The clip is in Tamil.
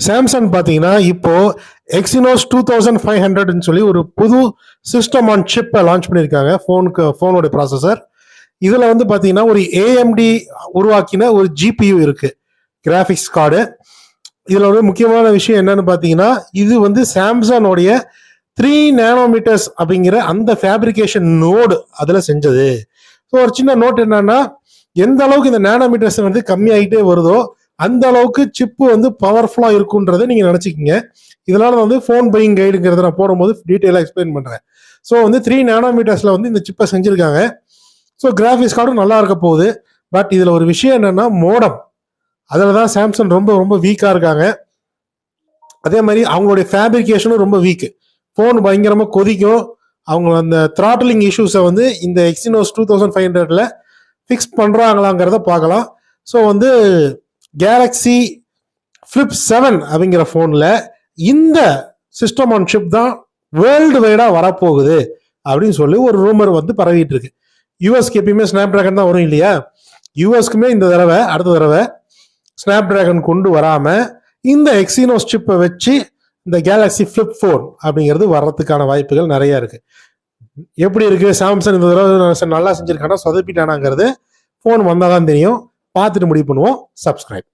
சாம்சங் பார்த்தீங்கன்னா இப்போ எக்ஸினோஸ் 2500ன்னு சொல்லி ஒரு புது சிஸ்டம் ஆன் சிப்பை லான்ச் பண்ணியிருக்காங்க ஃபோனோட ப்ராசஸர். இதில் வந்து பார்த்தீங்கன்னா ஒரு ஏஎம்டி உருவாக்கின ஒரு ஜிபியு இருக்கு, கிராஃபிக்ஸ் கார்டு. இதில் ஒரு முக்கியமான விஷயம் என்னன்னு பார்த்தீங்கன்னா இது வந்து சாம்சங்கோடைய 3 நேனோமீட்டர்ஸ் அப்படிங்கிற அந்த ஃபேப்ரிகேஷன் நோடு அதில் செஞ்சது. ஸோ ஒரு சின்ன நோட் என்னன்னா, எந்த அளவுக்கு இந்த நேனோமீட்டர்ஸ் வந்து கம்மியாகிட்டே வருதோ அந்த அளவுக்கு சிப்பு வந்து பவர்ஃபுல்லாக இருக்குன்றதை நீங்கள் நினச்சிக்கிங்க. இதனால வந்து ஃபோன் பையிங் கைடுங்கிறத நான் போடும்போது டீட்டெயிலாக எக்ஸ்பிளைன் பண்ணுறேன். ஸோ வந்து 3 நேனோமீட்டர்ஸில் வந்து இந்த சிப்பை செஞ்சுருக்காங்க. ஸோ கிராஃபிக்ஸ் கார்டும் நல்லா இருக்க போகுது. பட் இதில் ஒரு விஷயம் என்னென்னா மோடம், அதில் தான் சாம்சங் ரொம்ப ரொம்ப வீக்காக இருக்காங்க. அதே மாதிரி அவங்களுடைய ஃபேப்ரிகேஷனும் ரொம்ப வீக்கு. ஃபோன் பயங்கரமாக கொதிக்கும். அவங்க அந்த த்ராட்டலிங் இஷ்யூஸை வந்து இந்த எக்ஸினோஸ் 2500ல ஃபிக்ஸ் பண்ணுறாங்களாங்கிறத பார்க்கலாம். ஸோ வந்து கேலக்ஸி ஃபிளிப் 7 அப்படிங்கிற ஃபோனில் இந்த சிஸ்டம் ஆன் சிப் தான் வேர்ல்டு வைடாக வரப்போகுது அப்படின்னு சொல்லி ஒரு ரூமர் வந்து பரவிட்டு இருக்கு. யூஎஸ்க்கு எப்பயுமே ஸ்னாப் டிராகன் தான் வரும் இல்லையா? யூஎஸ்க்குமே அடுத்த தடவை ஸ்னாப் டிராகன் கொண்டு வராமல் இந்த எக்ஸினோஸ் சிப்பை வச்சு இந்த கேலக்ஸி ஃபிளிப் 4 அப்படிங்கிறது வர்றதுக்கான வாய்ப்புகள் நிறைய இருக்கு. எப்படி இருக்கு சாம்சங் இந்த தடவை நல்லா செஞ்சிருக்கானா சொதப்பிட்டானாங்கிறது ஃபோன் வந்தால் தான் தெரியும். பார்த்துட்டு முடிவு பண்ணுவோம். சப்ஸ்கிரைப்.